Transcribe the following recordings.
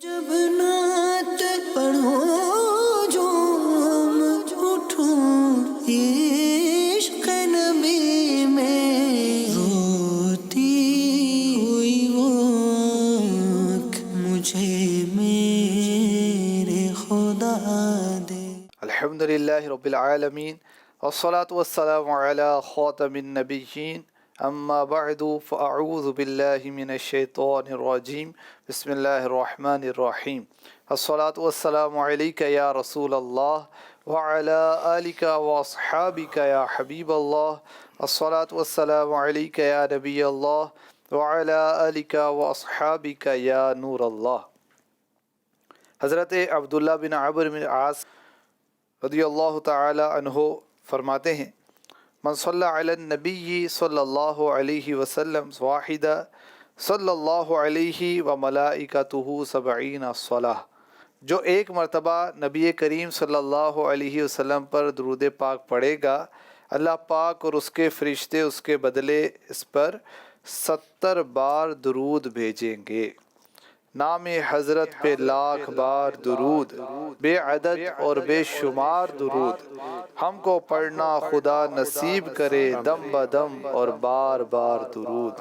جب نعت پڑھو جھوم اٹھوں عشق نبی میں روتی ہوئی وہ آنکھ مجھے میرے خدا دے۔ الحمدللہ رب العالمین والصلاة والسلام علی خاتم النبیین اما بعد فاعوذ باللہ من الشیطان الرجیم بسم اللہ الرحمن الرحیم الصلاة والسلام علیک یا رسول اللہ وعلی آلک واصحابک یا حبیب اللہ الصلاة والسلام علیک یا نبی اللہ وعلی آلک واصحابک یا نور اللہ۔ حضرت عبداللہ بن عمرو بن العاص رضی اللہ تعالی عنہ فرماتے ہیں، من صلی علی النبی صلی اللہ علیہ وسلم واحدہ صلی اللہ علیہ وملائکتہ 70 صلاۃ، جو ایک مرتبہ نبی کریم صلی اللہ علیہ وسلم پر درود پاک پڑھے گا، اللہ پاک اور اس کے فرشتے اس کے بدلے اس پر 70 بار درود بھیجیں گے۔ نام حضرت پہ لاکھ بار درود، بے عدد اور بے شمار درود، ہم کو پڑھنا خدا نصیب کرے دم بدم اور بار بار درود۔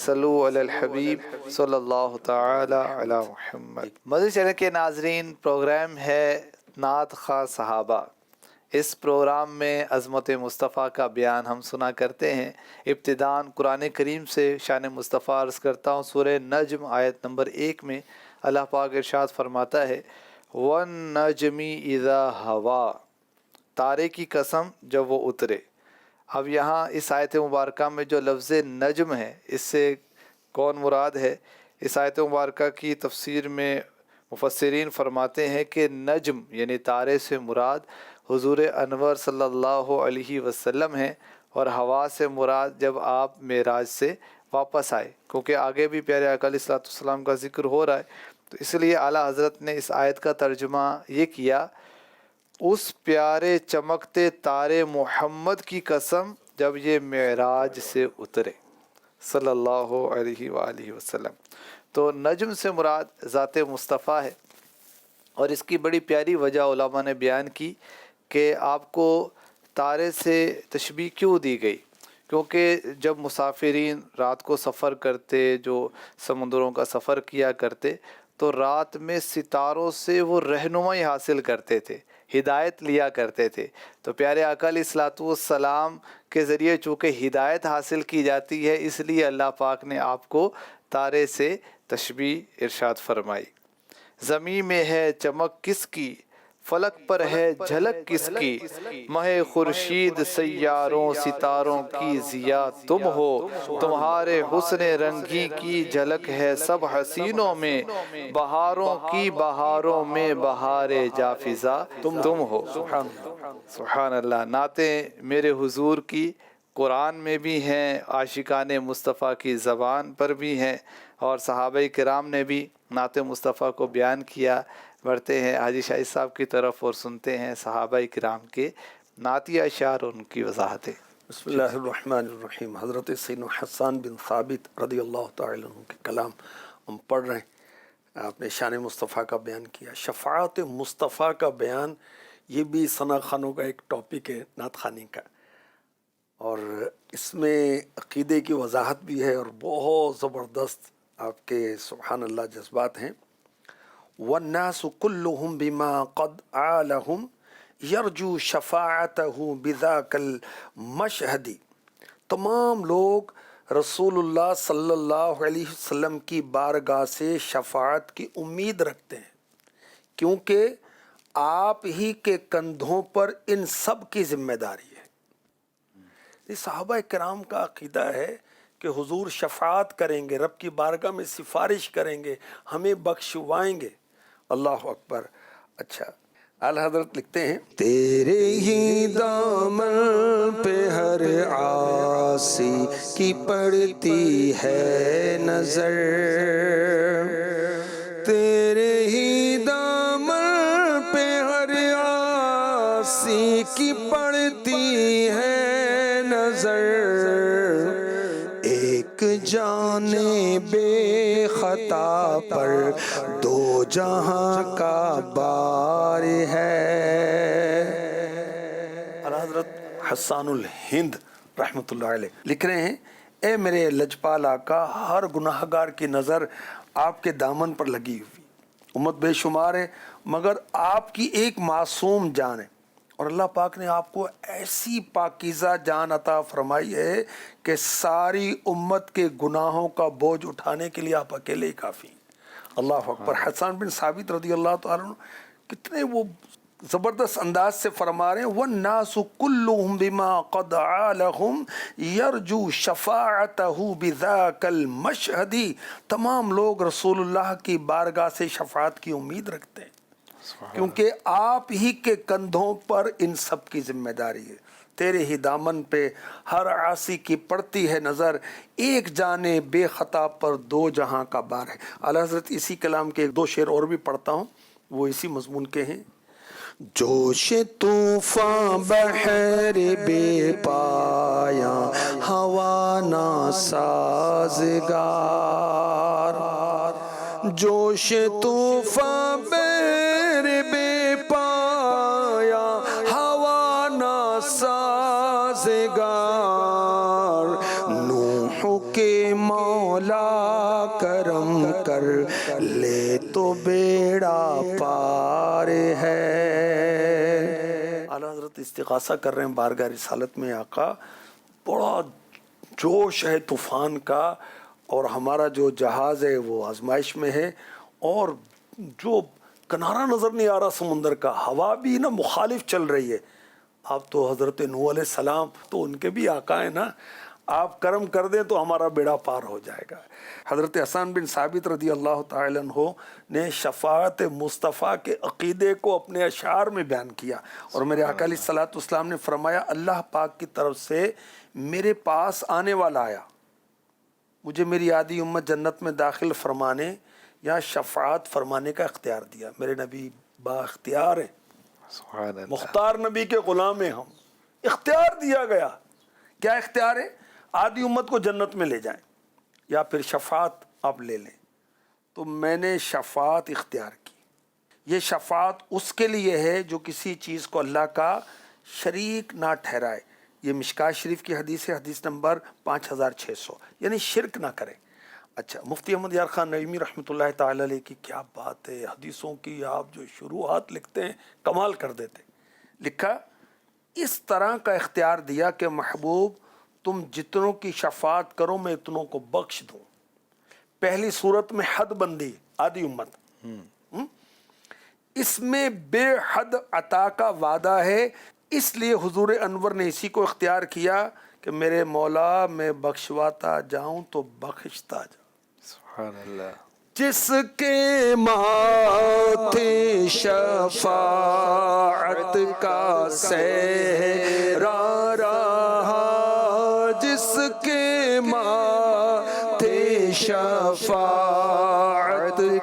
صلو علی الحبیب صلی اللہ تعالی علی محمد۔ مدنی چینل کے ناظرین، پروگرام ہے نعت خواں صحابہ۔ اس پروگرام میں عظمت مصطفیٰ کا بیان ہم سنا کرتے ہیں۔ ابتداً قرآن کریم سے شان مصطفیٰ عرض کرتا ہوں۔ سورہ نجم آیت نمبر 1 میں اللہ پاک ارشاد فرماتا ہے، وَالنَّجْمِ إِذَا هَوَىٰ، تارے کی قسم جب وہ اترے۔ اب یہاں اس آیت مبارکہ میں جو لفظ نجم ہے، اس سے کون مراد ہے؟ اس آیت مبارکہ کی تفسیر میں مفسرین فرماتے ہیں کہ نجم یعنی تارے سے مراد حضور انور صلی اللہ علیہ وسلم ہیں، اور ہوا سے مراد جب آپ معراج سے واپس آئے، کیونکہ آگے بھی پیارے آقا علیہ الصلوۃ والسلام کا ذکر ہو رہا ہے، تو اس لیے اعلیٰ حضرت نے اس آیت کا ترجمہ یہ کیا، اس پیارے چمکتے تارے محمد کی قسم جب یہ معراج سے اترے صلی اللہ علیہ وآلہ وسلم۔ تو نجم سے مراد ذات مصطفیٰ ہے، اور اس کی بڑی پیاری وجہ علماء نے بیان کی کہ آپ کو تارے سے تشبیہ کیوں دی گئی، کیونکہ جب مسافرین رات کو سفر کرتے، جو سمندروں کا سفر کیا کرتے، تو رات میں ستاروں سے وہ رہنمائی حاصل کرتے تھے، ہدایت لیا کرتے تھے۔ تو پیارے آقا علیہ الصلوۃ والسلام کے ذریعے چونکہ ہدایت حاصل کی جاتی ہے، اس لیے اللہ پاک نے آپ کو تارے سے تشبیہ ارشاد فرمائی۔ زمین میں ہے چمک کس کی، فلک پر ہے جھلک کس کی، ماہ خورشید سیاروں ستاروں کی ضیا تم ہو، تمہارے حسن رنگی کی جھلک ہے سب حسینوں میں، بہاروں کی بہاروں میں بہار جاں فضا تم ہو۔ سبحان اللہ۔ نعتیں میرے حضور کی قرآن میں بھی ہیں، عاشقان مصطفیٰ کی زبان پر بھی ہیں، اور صحابہ کرام نے بھی نعت مصطفیٰ کو بیان کیا۔ بڑھتے ہیں حاجی شاہد صاحب کی طرف اور سنتے ہیں صحابہ کرام کے نعتیہ اشعار اور ان کی وضاحتیں۔ بسم اللہ الرحمن الرحیم۔ حضرت سیدنا حسان بن ثابت رضی اللہ تعالی عنہ کے کلام ہم پڑھ رہے ہیں۔ آپ نے شان مصطفیٰ کا بیان کیا، شفاعت مصطفیٰ کا بیان، یہ بھی ثنا خوانوں کا ایک ٹاپک ہے نعت خوانی کا، اور اس میں عقیدے کی وضاحت بھی ہے، اور بہت زبردست آپ کے سبحان اللہ جذبات ہیں۔ والناس كلهم بما قد عالهم يرجو شفاعته بذاك المشهد، تمام لوگ رسول اللہ صلی اللہ علیہ وسلم کی بارگاہ سے شفاعت کی امید رکھتے ہیں، کیونکہ آپ ہی کے کندھوں پر ان سب کی ذمہ داری ہے۔ یہ صحابہ کرام کا عقیدہ ہے کہ حضور شفاعت کریں گے، رب کی بارگاہ میں سفارش کریں گے، ہمیں بخشوائیں گے۔ اللہ اکبر۔ اچھا، اعلیٰ حضرت لکھتے ہیں، تیرے ہی دامن پہ ہر عاصی کی پڑتی ہے نظر، تیرے ہی دامن پہ ہر عاصی کی پڑتی ہے نظر، ایک جانے بے خطا پر دو جہاں کا بار ہے۔ حضرت حسان الہند رحمۃ اللہ علیہ لکھ رہے ہیں، اے میرے لجپال آقا، ہر گناہ گار کی نظر آپ کے دامن پر لگی ہوئی، امت بے شمار ہے مگر آپ کی ایک معصوم جان ہے، اور اللہ پاک نے آپ کو ایسی پاکیزہ جان عطا فرمائی ہے کہ ساری امت کے گناہوں کا بوجھ اٹھانے کے لیے آپ اکیلے ہی کافی ہیں۔ اللہ اکبر۔ حسان بن ثابت رضی اللہ تعالیٰ عنہ کتنے وہ زبردست انداز سے فرما رہے ہیں، وَالنَّاسُ كُلُّهُمْ بِمَا قَدْ عَالَهُمْ يَرْجُو شَفَاعَتَهُ بِذَاكَ الْمَشْهَدِ، تمام لوگ رسول اللہ کی بارگاہ سے شفاعت کی امید رکھتے ہیں، کیونکہ آپ ہی کے کندھوں پر ان سب کی ذمہ داری ہے، تیرے ہی دامن پہ ہر عاصی کی پڑتی ہے نظر، ایک جانے بے خطا پر دو جہاں کا بار ہے۔ اعلیٰ حضرت اسی کلام کے دو شعر اور بھی پڑھتا ہوں، وہ اسی مضمون کے ہیں۔ جوش طوفاں بحر بے پایا ہوا نا سازگار، جوش طوفاں بحر بے پایا ہوا نا سازگار، نوح کے مولا کرم کر لے تو بیڑا پار ہے۔ اعلیٰ حضرت استغاثہ کر رہے ہیں بارگاہ رسالت میں، آقا بڑا جوش ہے طوفان کا، اور ہمارا جو جہاز ہے وہ آزمائش میں ہے، اور جو کنارہ نظر نہیں آ رہا سمندر کا، ہوا بھی نا مخالف چل رہی ہے۔ آپ تو حضرت نوح علیہ السلام تو ان کے بھی آقا ہیں نا، آپ کرم کر دیں تو ہمارا بیڑا پار ہو جائے گا۔ حضرت حسان بن ثابت رضی اللہ تعالیٰ عنہ نے شفاعت مصطفیٰ کے عقیدے کو اپنے اشعار میں بیان کیا، اور میرے آقا علیہ الصلوۃ والسلام نے فرمایا، اللہ پاک کی طرف سے میرے پاس آنے والا آیا، مجھے میری آدھی امت جنت میں داخل فرمانے یا شفاعت فرمانے کا اختیار دیا۔ میرے نبی با اختیار ہے، مختار نبی کے غلام ہیں ہم، اختیار دیا گیا۔ کیا اختیار ہے؟ آدھی امت کو جنت میں لے جائیں یا پھر شفاعت آپ لے لیں۔ تو میں نے شفاعت اختیار کی۔ یہ شفاعت اس کے لیے ہے جو کسی چیز کو اللہ کا شریک نہ ٹھہرائے، یہ مشکاہ شریف کی حدیث ہے، حدیث نمبر 5600، یعنی شرک نہ کرے۔ اچھا، مفتی احمد یار خان نعیمی رحمۃ اللہ تعالی علیہ کی کیا بات ہے، حدیثوں کی آپ جو شروحات لکھتے ہیں کمال کر دیتے۔ لکھا، اس طرح کا اختیار دیا کہ محبوب تم جتنوں کی شفاعت کرو میں اتنوں کو بخش دوں۔ پہلی صورت میں حد بندی، آدھی امت، اس میں بے حد عطا کا وعدہ ہے، اس لیے حضور انور نے اسی کو اختیار کیا کہ میرے مولا میں بخشواتا جاؤں تو بخشتا جاؤں۔ سبحان اللہ۔ جس کے ماتھے شفاعت کا سہرا رہا، جس کے ماتھے شفاعت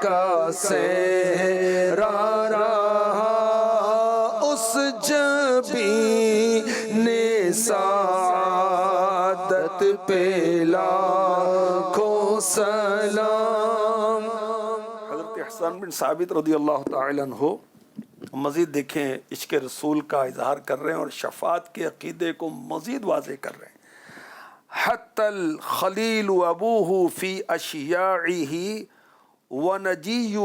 کا سہرا رہا، اس جبین سعادت پہ لاکھوں سلام۔ حضرت حسان بن ثابت رضی اللہ تعالی عنہ مزید دیکھیں، عشق رسول کا اظہار کر رہے ہیں اور شفاعت کے عقیدے کو مزید واضح کر رہے ہیں۔ حتی الخلیل ابوہ فی اشیاعہ ونجیہ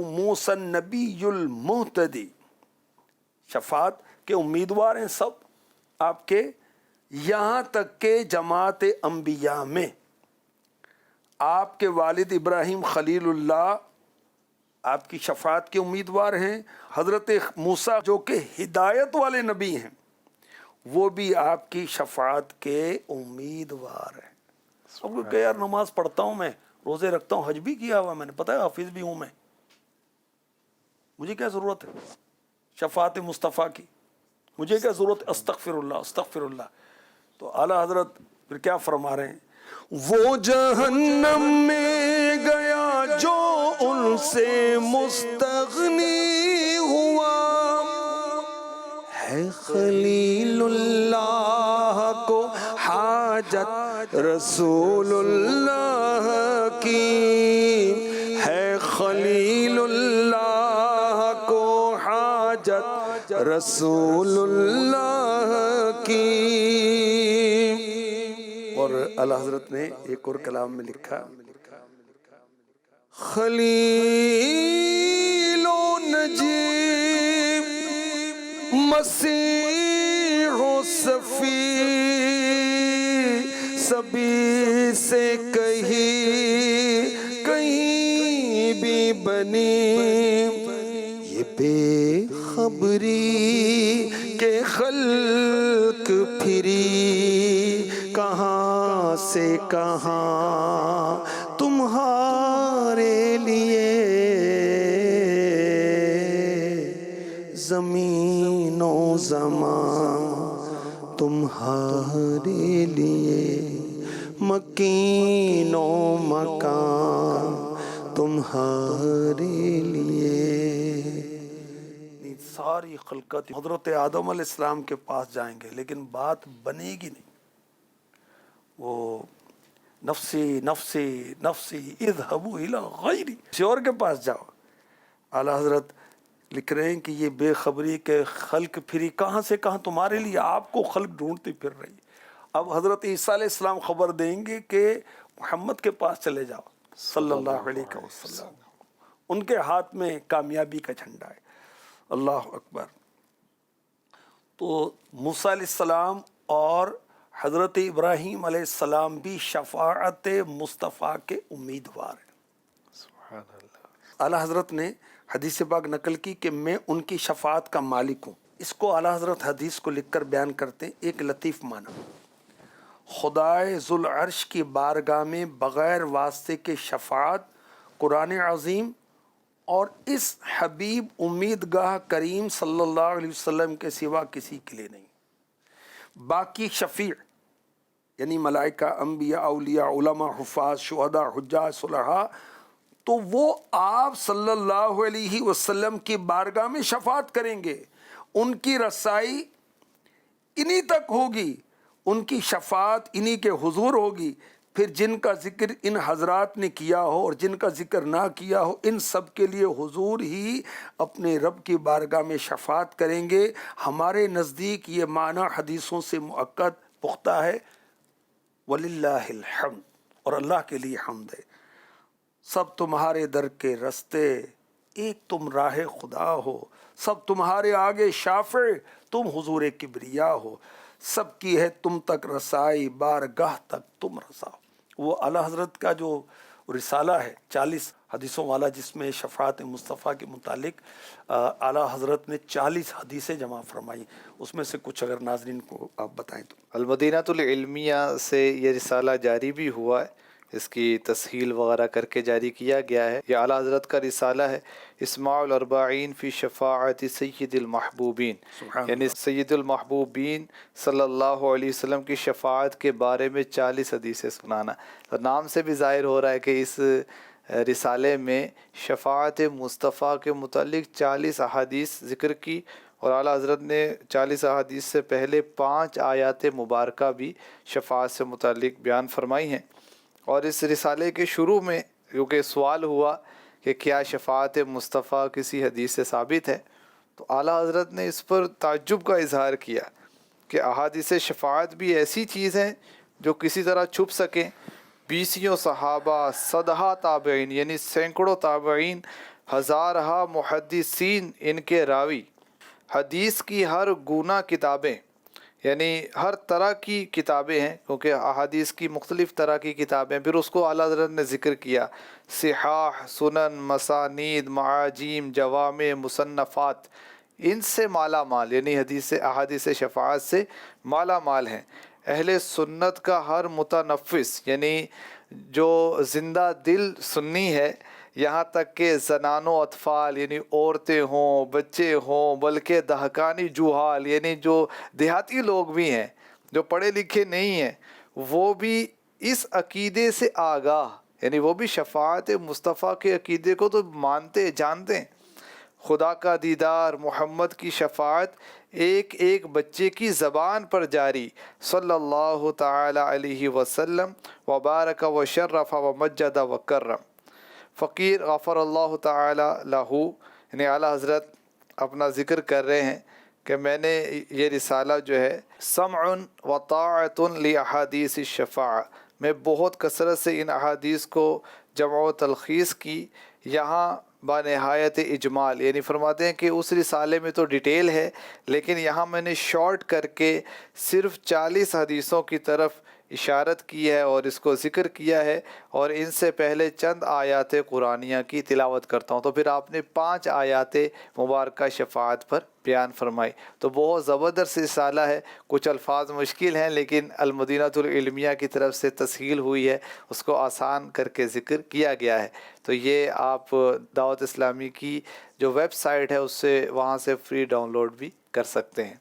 موسیٰ النبی المہتدی، شفاعت کے امیدوار ہیں سب آپ کے، یہاں تک کہ جماعت انبیاء میں آپ کے والد ابراہیم خلیل اللہ آپ کی شفاعت کے امیدوار ہیں، حضرت موسیٰ جو کہ ہدایت والے نبی ہیں وہ بھی آپ کی شفاعت کے امیدوار ہیں۔ اب کہ یار نماز پڑھتا ہوں میں، روزے رکھتا ہوں، حج بھی کیا ہوا میں نے، پتہ ہے حافظ بھی ہوں میں، مجھے کیا ضرورت ہے شفاعت مصطفیٰ کی؟ مجھے کیا ضرورت ہے استغفر اللہ استغفر اللہ؟ تو اعلیٰ حضرت پھر کیا فرما رہے ہیں؟ وہ جہنم میں گیا جو ان سے مستغنی ہوا، ہے خلیل اللہ کو حاجت رسول اللہ کی، حاجت رسول اللہ کی. اور اعلیٰ حضرت نے ایک اور کلام میں لکھا خلیل و نجیب مسیح و صفی سبھی سے کہیں بھی بنی یہ بے خبری کے خلق پھری کہاں سے کہاں تمہارے لیے زمین و زمان تمہارے لیے مکین و مکان تمہارے لیے. ساری خلقت حضرت آدم علیہ السلام کے پاس جائیں گے لیکن بات بنے گی نہیں. وہ نفسی نفسی نفسی اذهبوا الی غیری، کسی اور کے پاس جاؤ. اعلیٰ حضرت لکھ رہے ہیں کہ یہ بے خبری کے خلق پھری کہاں سے کہاں تمہارے لیے، آپ کو خلق ڈھونڈتی پھر رہی. اب حضرت عیسیٰ علیہ السلام خبر دیں گے کہ محمد کے پاس چلے جاؤ صلی اللہ علیہ وسلم، ان کے ہاتھ میں کامیابی کا جھنڈا ہے. اللہ اکبر. تو موسیٰ علیہ السلام اور حضرت ابراہیم علیہ السلام بھی شفاعت مصطفیٰ کے امیدوار ہیں. سبحان اللہ. اعلیٰ حضرت نے حدیث پاک نقل کی کہ میں ان کی شفاعت کا مالک ہوں. اس کو اعلیٰ حضرت حدیث کو لکھ کر بیان کرتے ہیں ایک لطیف معنی. خدائے ذوالعرش کی بارگاہ میں بغیر واسطے کے شفاعت قرآن عظیم اور اس حبیب امیدگاہ کریم صلی اللہ علیہ وسلم کے سوا کسی کے لیے نہیں. باقی شفیع یعنی ملائکہ، انبیاء، اولیاء، علماء، حفاظ، شہداء، حجاج، صلحاء، تو وہ آپ صلی اللہ علیہ وسلم کی بارگاہ میں شفاعت کریں گے. ان کی رسائی انہی تک ہوگی، ان کی شفاعت انہی کے حضور ہوگی. پھر جن کا ذکر ان حضرات نے کیا ہو اور جن کا ذکر نہ کیا ہو، ان سب کے لیے حضور ہی اپنے رب کی بارگاہ میں شفاعت کریں گے. ہمارے نزدیک یہ معنی حدیثوں سے مؤکد پختہ ہے. وَلِلَّهِ الْحَمْدُ، اور اللہ کے لیے حمد ہے. سب تمہارے در کے رستے، ایک تم راہ خدا ہو. سب تمہارے آگے شافع، تم حضور کبریا ہو. سب کی ہے تم تک رسائی، بارگاہ تک تم رساؤ. وہ اعلیٰ حضرت کا جو رسالہ ہے 40 حدیثوں والا، جس میں شفاعت مصطفیٰ کے متعلق اعلیٰ حضرت نے 40 حدیثیں جمع فرمائی. اس میں سے کچھ اگر ناظرین کو آپ بتائیں تو. المدینۃ العلمیہ سے یہ رسالہ جاری بھی ہوا ہے، اس کی تسہیل وغیرہ کر کے جاری کیا گیا ہے. یہ اعلیٰ حضرت کا رسالہ ہے اسماع الاربعین فی شفاعت سید المحبوبین، یعنی سید المحبوبین صلی اللہ علیہ وسلم کی شفاعت کے بارے میں 40 حدیثیں سنانا. تو نام سے بھی ظاہر ہو رہا ہے کہ اس رسالے میں شفاعت مصطفیٰ کے متعلق 40 احادیث ذکر کی، اور اعلیٰ حضرت نے 40 احادیث سے پہلے 5 آیات مبارکہ بھی شفاعت سے متعلق بیان فرمائی ہیں. اور اس رسالے کے شروع میں کیونکہ سوال ہوا کہ کیا شفاعت مصطفیٰ کسی حدیث سے ثابت ہے، تو اعلیٰ حضرت نے اس پر تعجب کا اظہار کیا کہ احادیث شفاعت بھی ایسی چیز ہیں جو کسی طرح چھپ سکیں. 20 صحابہ، 100 تابعین یعنی سینکڑوں تابعین، ہزارہا محدثین ان کے راوی، حدیث کی ہر گناہ کتابیں، یعنی ہر طرح کی کتابیں ہیں کیونکہ احادیث کی مختلف طرح کی کتابیں. پھر اس کو اعلیٰ حضرت نے ذکر کیا صحاح، سنن، مسانید، معاجم، جوامع، مصنفات، ان سے مالا مال، یعنی احادیث شفاعت سے مالا مال ہیں. اہل سنت کا ہر متنفس یعنی جو زندہ دل سنی ہے، یہاں تک کہ زنان و اطفال یعنی عورتیں ہوں، بچے ہوں، بلکہ دہقانی جوہال یعنی جو دیہاتی لوگ بھی ہیں جو پڑھے لکھے نہیں ہیں، وہ بھی اس عقیدے سے آگاہ، یعنی وہ بھی شفاعت مصطفیٰ کے عقیدے کو تو مانتے جانتے ہیں. خدا کا دیدار، محمد کی شفاعت ایک ایک بچے کی زبان پر جاری صلی اللہ تعالی علیہ وسلم وبارک وشرف ومجد وکرم. فقیر غفر اللہ تعالی لہو، یعنی اعلیٰ حضرت اپنا ذکر کر رہے ہیں کہ میں نے یہ رسالہ جو ہے سمع و طاعت لاحادیث الشفاعہ، میں بہت کثرت سے ان احادیث کو جمع و تلخیص کی، یہاں بنہایت اجمال، یعنی فرماتے ہیں کہ اس رسالے میں تو ڈیٹیل ہے لیکن یہاں میں نے شارٹ کر کے صرف 40 حدیثوں کی طرف اشارت کی ہے اور اس کو ذکر کیا ہے، اور ان سے پہلے چند آیات قرآنیہ کی تلاوت کرتا ہوں۔ تو پھر آپ نے 5 آیات مبارکہ شفاعت پر بیان فرمائی، تو بہت زبردست رسالہ ہے، کچھ الفاظ مشکل ہیں لیکن المدینۃ العلمیہ کی طرف سے تسہیل ہوئی ہے، اس کو آسان کر کے ذکر کیا گیا ہے۔ تو یہ آپ دعوت اسلامی کی جو ویب سائٹ ہے اس سے وہاں سے فری ڈاؤن لوڈ بھی کر سکتے ہیں۔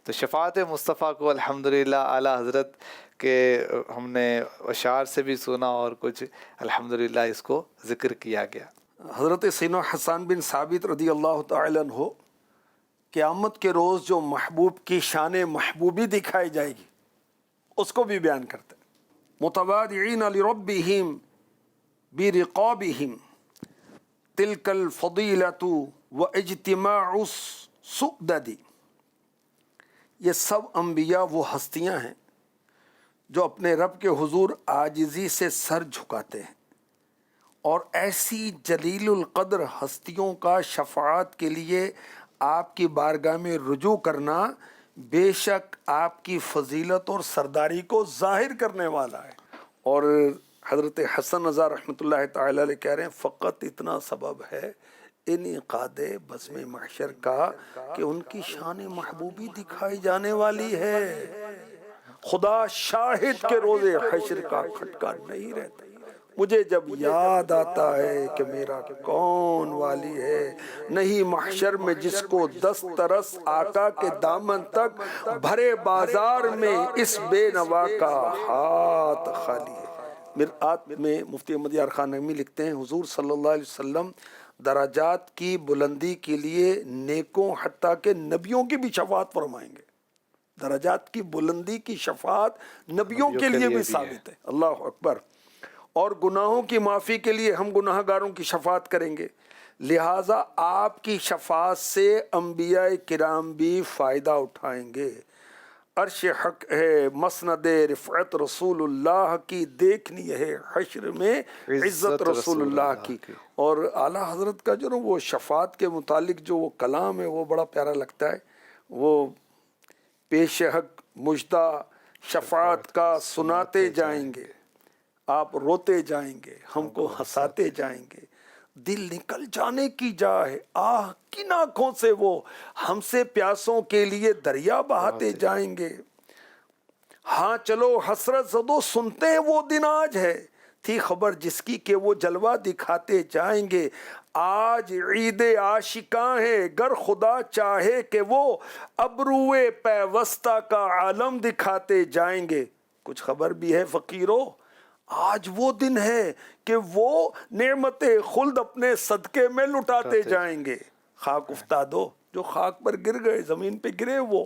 تو شفاعت مصطفیٰ کو الحمدللہ اعلیٰ حضرت کے ہم نے اشعار سے بھی سنا اور کچھ الحمدللہ اس کو ذکر کیا گیا۔ حضرت سیدنا حسان بن ثابت رضی اللہ تعالی عنہ قیامت کے روز جو محبوب کی شان محبوبی دکھائی جائے گی اس کو بھی بیان کرتے ہیں۔ متواضعین لربہم برقابہم تلک الفضیلۃ واجتماع السؤدد، یہ سب انبیاء وہ ہستیاں ہیں جو اپنے رب کے حضور عاجزی سے سر جھکاتے ہیں، اور ایسی جلیل القدر ہستیوں کا شفاعت کے لیے آپ کی بارگاہ میں رجوع کرنا بے شک آپ کی فضیلت اور سرداری کو ظاہر کرنے والا ہے۔ اور حضرت حسن رضا رحمۃ اللہ تعالی علیہ کہہ رہے ہیں فقط اتنا سبب ہے انعقاد بزم محشر کا کہ ان کی شان محبوبی دکھائی جانے والی ہے، خدا شاہد کے روز حشر کا کھٹکا نہیں رہتا۔ مجھے جب یاد آتا ہے کہ میرا کون والی ہے، نہیں محشر میں جس کو دسترس آقا کے دامن تک، بھرے بازار میں اس بے نوا کا ہاتھ خالی ہے۔ مرآت میں مفتی احمد یار خان نعیمی لکھتے ہیں حضور صلی اللہ علیہ وسلم درجات کی بلندی کے لیے نیکوں حتیٰ کہ نبیوں کی بھی شفاعت فرمائیں گے۔ درجات کی بلندی کی شفاعت نبیوں کے لیے بھی ثابت ہے، اللہ اکبر۔ اور گناہوں کی معافی کے لیے ہم گناہ گاروں کی شفاعت کریں گے، لہٰذا آپ کی شفاعت سے انبیاء کرام بھی فائدہ اٹھائیں گے۔ عرش حق ہے مسند رفعت رسول اللہ کی، دیکھنی ہے حشر میں عزت رسول اللہ کی۔ اور اعلیٰ حضرت کا جو وہ شفاعت کے متعلق جو وہ کلام ہے وہ بڑا پیارا لگتا ہے۔ وہ پیش حق مجدہ شفاعت کا سناتے جائیں گے، آپ روتے جائیں گے، ہم کو ہنساتے جائیں گے، دل نکل جانے کی جا ہے، آہ کن آنکھوں سے وہ ہم سے پیاسوں کے لیے دریا بہاتے جائیں گے۔ ہاں چلو حسرت زدو سنتے ہیں وہ دن آج ہے، تھی خبر جس کی کہ وہ جلوہ دکھاتے جائیں گے۔ آج عید عاشقاں ہے، گر خدا چاہے کہ وہ ابروئے پیوستہ کا عالم دکھاتے جائیں گے۔ کچھ خبر بھی ہے فقیرو، آج وہ دن ہے کہ وہ نعمت خلد اپنے صدقے میں لٹاتے جائیں گے۔ خاک افتادو، جو خاک پر گر گئے، زمین پہ گرے، وہ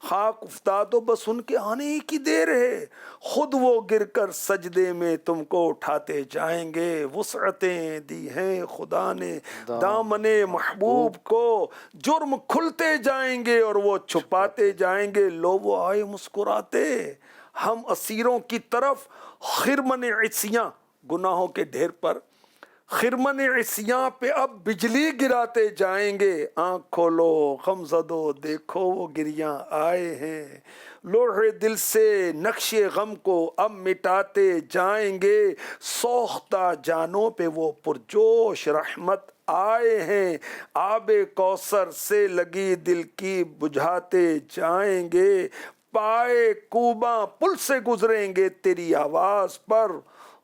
خاک افتادو بس ان کے آنے ہی کی دیر ہے، خود وہ گر کر سجدے میں تم کو اٹھاتے جائیں گے۔ وسعتیں دی ہیں خدا نے دامن محبوب کو، جرم کھلتے جائیں گے اور وہ چھپاتے جائیں گے۔ لو وہ آئے مسکراتے، ہم اسیروں کی طرف خرمن عصیاں، گناہوں کے ڈھیر پر خرمن عصیاں پہ اب بجلی گراتے جائیں گے۔ آنکھ کھولو غم زدو دیکھو وہ گریاں آئے ہیں، لوح دل سے نقش غم کو اب مٹاتے جائیں گے۔ سوختہ جانوں پہ وہ پرجوش رحمت آئے ہیں، آب کوثر سے لگی دل کی بجھاتے جائیں گے۔ پائے کوباں پل سے گزریں گے تیری آواز پر،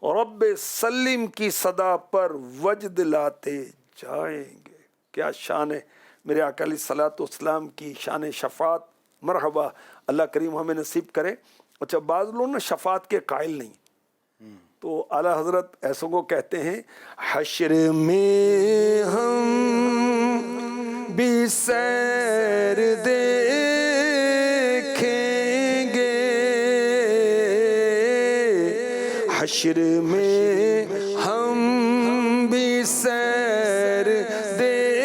رب سلم کی صدا پر وجد لاتے جائیں گے۔ کیا شان ہے میرے آقا علیہ الصلوۃ والسلام کی شان شفاعت، مرحبا، اللہ کریم ہمیں نصیب کرے۔ اچھا بعض لوگ نا شفاعت کے قائل نہیں، تو اعلیٰ حضرت ایسوں کو کہتے ہیں حشر میں ہم بھی سیر دیکھیں گے، حشر میں ہم بھی سیر دیکھیں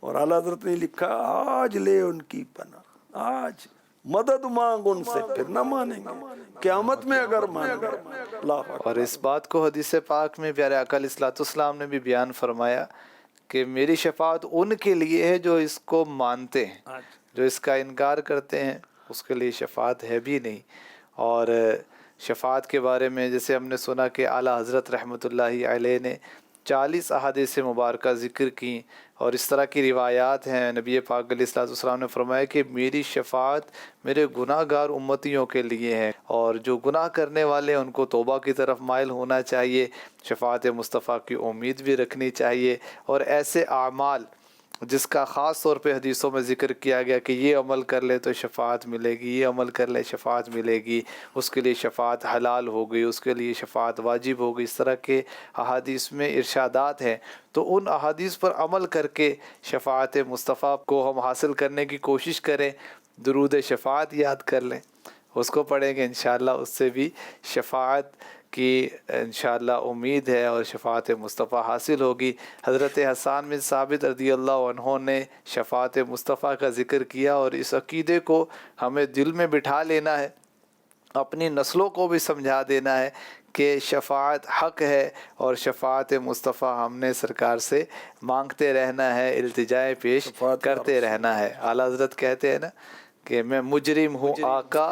اور اعلیٰ حضرت نے لکھا آج لے ان کی پناہ، آج مدد مانگ ان سے، پھر نہ مانیں گے قیامت میں اگر مانیں گے۔ اللہ اکبر۔ اور اس بات کو حدیث پاک میں پیارے آقا علیہ الصلوۃ والسلام نے بھی بیان فرمایا کہ میری شفاعت ان کے لیے ہے جو اس کو مانتے ہیں، جو اس کا انکار کرتے ہیں اس کے لیے شفاعت ہے بھی نہیں۔ اور شفاعت کے بارے میں جیسے ہم نے سنا کہ اعلیٰ حضرت رحمۃ اللہ علیہ نے 40 احادیث مبارکہ ذکر کی، اور اس طرح کی روایات ہیں۔ نبی پاک علیہ الصلوۃ والسلام نے فرمایا کہ میری شفاعت میرے گناہ گار امتیوں کے لیے ہے، اور جو گناہ کرنے والے ان کو توبہ کی طرف مائل ہونا چاہیے، شفاعت مصطفیٰ کی امید بھی رکھنی چاہیے، اور ایسے اعمال جس کا خاص طور پہ حدیثوں میں ذکر کیا گیا کہ یہ عمل کر لے تو شفاعت ملے گی، یہ عمل کر لے شفاعت ملے گی، اس کے لیے شفاعت حلال ہو گئی، اس کے لیے شفاعت واجب ہو گئی، اس طرح کے احادیث میں ارشادات ہیں۔ تو ان احادیث پر عمل کر کے شفاعت مصطفیٰ کو ہم حاصل کرنے کی کوشش کریں۔ درود شفاعت یاد کر لیں، اس کو پڑھیں گے انشاءاللہ، اس سے بھی شفاعت کی انشاءاللہ امید ہے اور شفاعت مصطفیٰ حاصل ہوگی۔ حضرت حسان بن ثابت رضی اللہ عنہ نے شفاعت مصطفیٰ کا ذکر کیا، اور اس عقیدے کو ہمیں دل میں بٹھا لینا ہے، اپنی نسلوں کو بھی سمجھا دینا ہے کہ شفاعت حق ہے، اور شفاعت مصطفیٰ ہم نے سرکار سے مانگتے رہنا ہے، التجائے پیش کرتے رہنا ہے۔ اعلیٰ حضرت کہتے ہیں نا کہ میں مجرم ہوں آقا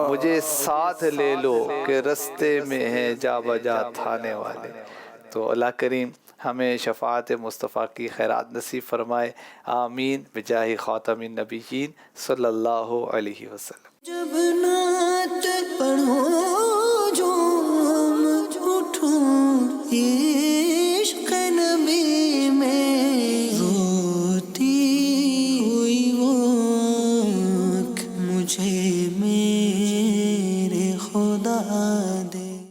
مجھے ساتھ لے لو، کہ رستے میں ہیں جا بجا تھانے والے۔ تو اللہ کریم ہمیں شفاعت مصطفیٰ کی خیرات نصیب فرمائے، آمین بجاہ خاتم النبیین صلی اللہ علیہ وسلم۔ جب نعت پڑھو